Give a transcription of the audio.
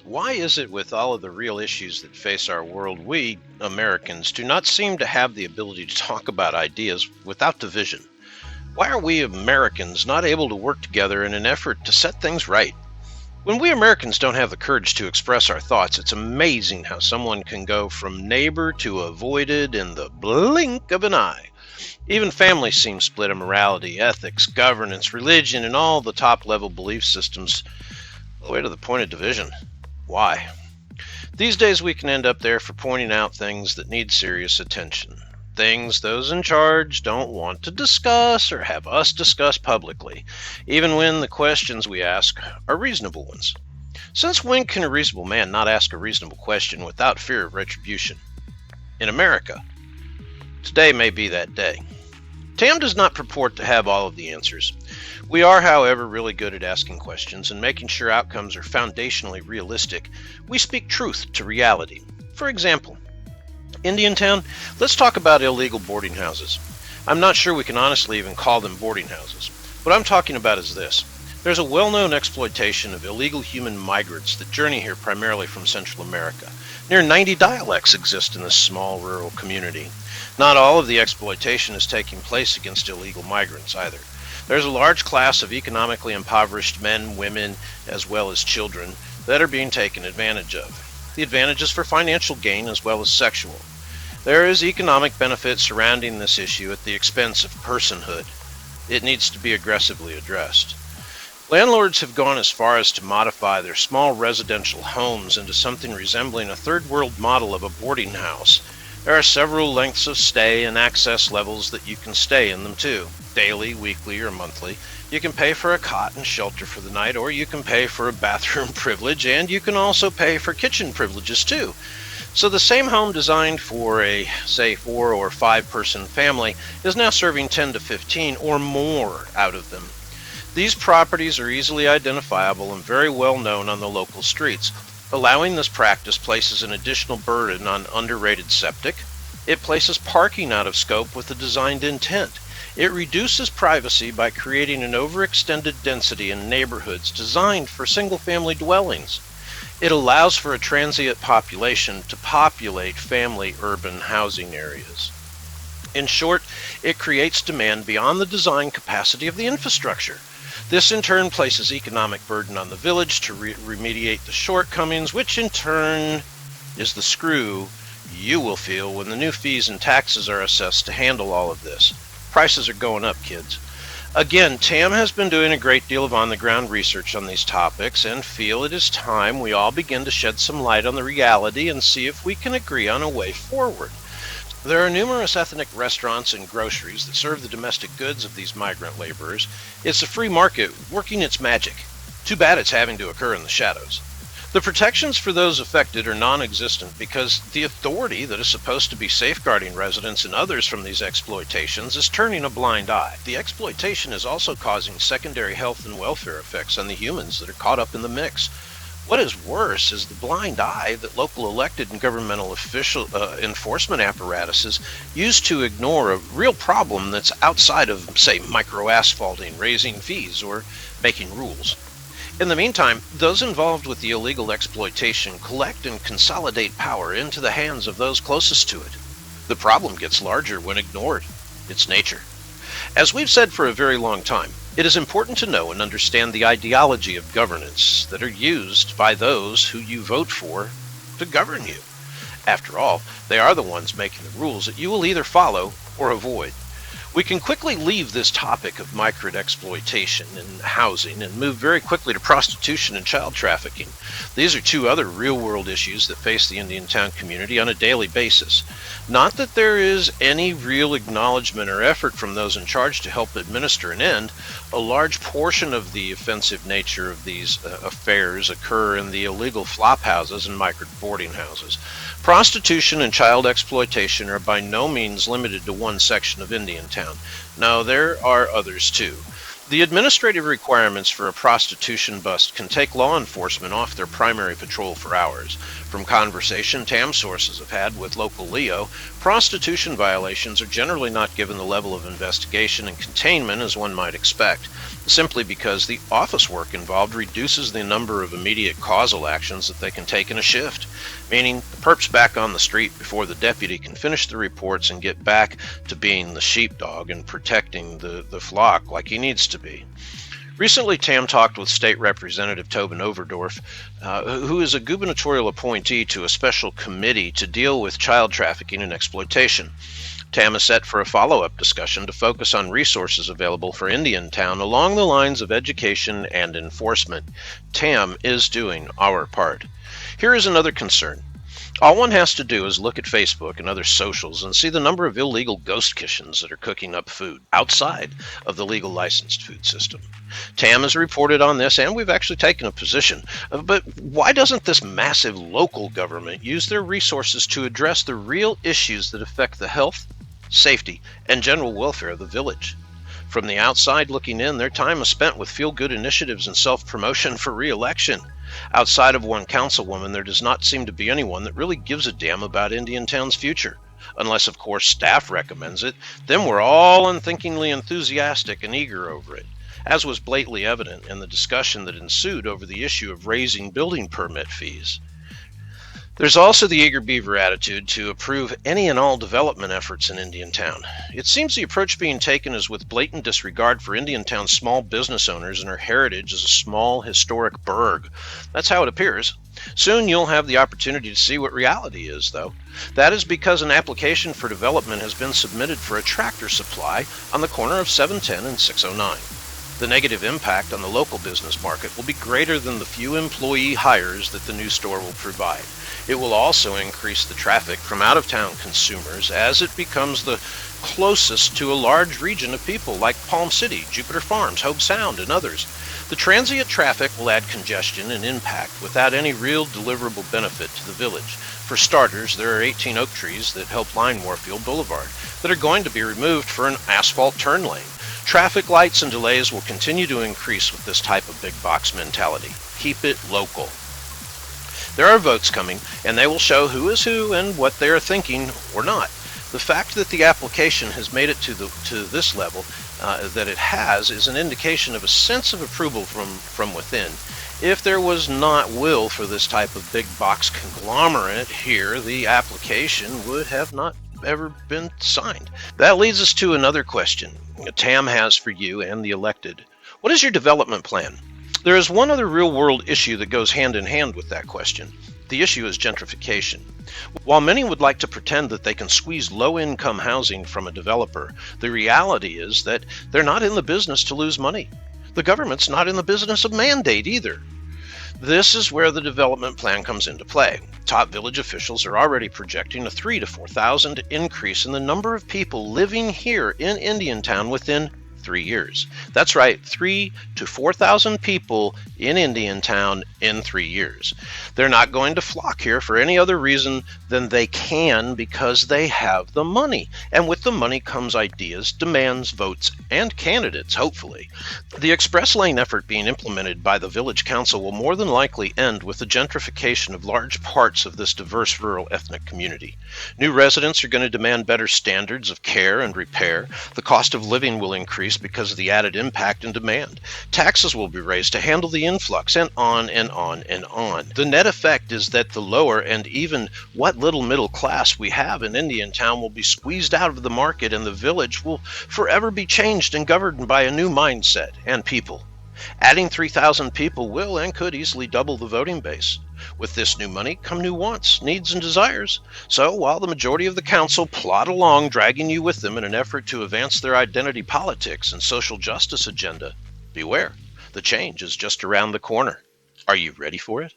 Why is it with all of the real issues that face our world, we Americans do not seem to have the ability to talk about ideas without division? Why are we Americans not able to work together in an effort to set things right? When we Americans don't have the courage to express our thoughts, it's amazing how someone can go from neighbor to avoided in the blink of an eye. Even families seem split in morality, ethics, governance, religion, and all the top level belief systems, all the way to the point of division. Why? These days we can end up there for pointing out things that need serious attention. Things those in charge don't want to discuss or have us discuss publicly, even when the questions we ask are reasonable ones. Since when can a reasonable man not ask a reasonable question without fear of retribution? In America, today may be that day. Tam does not purport to have all of the answers. We are, however, really good at asking questions and making sure outcomes are foundationally realistic. We speak truth to reality. For example, Indiantown, let's talk about illegal boarding houses. I'm not sure we can honestly even call them boarding houses. What I'm talking about is this. There's a well-known exploitation of illegal human migrants that journey here primarily from Central America. Near 90 dialects exist in this small rural community. Not all of the exploitation is taking place against illegal migrants either. There's a large class of economically impoverished men, women, as well as children that are being taken advantage of. The advantage is for financial gain as well as sexual. There is economic benefit surrounding this issue at the expense of personhood. It needs to be aggressively addressed. Landlords have gone as far as to modify their small residential homes into something resembling a third world model of a boarding house. There are several lengths of stay and access levels that you can stay in them too. Daily, weekly, or monthly. You can pay for a cot and shelter for the night, or you can pay for a bathroom privilege, and you can also pay for kitchen privileges too. So the same home designed for a, say, 4 or 5 person family is now serving 10 to 15 or more out of them. These properties are easily identifiable and very well known on the local streets. Allowing this practice places an additional burden on underrated septic. It places parking out of scope with the designed intent. It reduces privacy by creating an overextended density in neighborhoods designed for single-family dwellings. It allows for a transient population to populate family urban housing areas. In short, it creates demand beyond the design capacity of the infrastructure. This in turn places economic burden on the village to remediate the shortcomings, which in turn is the screw you will feel when the new fees and taxes are assessed to handle all of this. Prices are going up, kids. Again, Tam has been doing a great deal of on-the-ground research on these topics and feel it is time we all begin to shed some light on the reality and see if we can agree on a way forward. There are numerous ethnic restaurants and groceries that serve the domestic goods of these migrant laborers. It's a free market working its magic. Too bad it's having to occur in the shadows. The protections for those affected are non-existent because the authority that is supposed to be safeguarding residents and others from these exploitations is turning a blind eye. The exploitation is also causing secondary health and welfare effects on the humans that are caught up in the mix. What is worse is the blind eye that local elected and governmental official enforcement apparatuses use to ignore a real problem that's outside of, say, micro-asphalting, raising fees, or making rules. In the meantime, those involved with the illegal exploitation collect and consolidate power into the hands of those closest to it. The problem gets larger when ignored. It's nature. As we've said for a very long time, it is important to know and understand the ideology of governance that are used by those who you vote for to govern you. After all, they are the ones making the rules that you will either follow or avoid. We can quickly leave this topic of migrant exploitation and housing and move very quickly to prostitution and child trafficking. These are two other real-world issues that face the Indiantown community on a daily basis. Not that there is any real acknowledgement or effort from those in charge to help administer an end. A large portion of the offensive nature of these affairs occur in the illegal flop houses and migrant boarding houses. Prostitution and child exploitation are by no means limited to one section of Indiantown. No, there are others too. The administrative requirements for a prostitution bust can take law enforcement off their primary patrol for hours. From conversation TAM sources have had with local Leo, prostitution violations are generally not given the level of investigation and containment as one might expect, simply because the office work involved reduces the number of immediate causal actions that they can take in a shift, meaning the perp's back on the street before the deputy can finish the reports and get back to being the sheepdog and protecting the flock like he needs to be. Recently, TAM talked with State Representative Tobin Overdorf, who is a gubernatorial appointee to a special committee to deal with child trafficking and exploitation. TAM is set for a follow-up discussion to focus on resources available for Indiantown along the lines of education and enforcement. TAM is doing our part. Here is another concern. All one has to do is look at Facebook and other socials and see the number of illegal ghost kitchens that are cooking up food outside of the legal licensed food system. TAM has reported on this, and we've actually taken a position. But why doesn't this massive local government use their resources to address the real issues that affect the health, safety, and general welfare of the village? From the outside looking in, their time is spent with feel-good initiatives and self-promotion for re-election. Outside of one councilwoman, there does not seem to be anyone that really gives a damn about Indiantown's future. Unless, of course, staff recommends it, then we're all unthinkingly enthusiastic and eager over it, as was blatantly evident in the discussion that ensued over the issue of raising building permit fees. There's also the eager beaver attitude to approve any and all development efforts in Indiantown. It seems the approach being taken is with blatant disregard for Indiantown's small business owners and her heritage as a small historic burg. That's how it appears. Soon you'll have the opportunity to see what reality is, though. That is because an application for development has been submitted for a tractor supply on the corner of 710 and 609. The negative impact on the local business market will be greater than the few employee hires that the new store will provide. It will also increase the traffic from out-of-town consumers as it becomes the closest to a large region of people like Palm City, Jupiter Farms, Hobe Sound, and others. The transient traffic will add congestion and impact without any real deliverable benefit to the village. For starters, there are 18 oak trees that help line Moorfield Boulevard that are going to be removed for an asphalt turn lane. Traffic lights and delays will continue to increase with this type of big box mentality. Keep it local. There are votes coming, and they will show who is who and what they are thinking or not. The fact that the application has made it to this level that it has is an indication of a sense of approval from within. If there was not will for this type of big box conglomerate here, the application would have not ever been signed. That leads us to another question TAM has for you and the elected. What is your development plan? There is one other real-world issue that goes hand in hand with that question. The issue is gentrification. While many would like to pretend that they can squeeze low-income housing from a developer, the reality is that they're not in the business to lose money. The government's not in the business of mandate either. This is where the development plan comes into play. Top village officials are already projecting a 3,000 to 4,000 increase in the number of people living here in Indiantown within 3 years. That's right, 3,000 to 4,000 people in Indiantown in 3 years. They're not going to flock here for any other reason than they can because they have the money. And with the money comes ideas, demands, votes, and candidates, hopefully. The express lane effort being implemented by the village council will more than likely end with the gentrification of large parts of this diverse rural ethnic community. New residents are going to demand better standards of care and repair. The cost of living will increase because of the added impact and demand. Taxes will be raised to handle the influx, and on and on and on. The net effect is that the lower and even what little middle class we have in Indiantown will be squeezed out of the market, and the village will forever be changed and governed by a new mindset and people. Adding 3,000 people will and could easily double the voting base. With this new money come new wants, needs, and desires. So while the majority of the council plod along, dragging you with them in an effort to advance their identity politics and social justice agenda, beware, the change is just around the corner. Are you ready for it?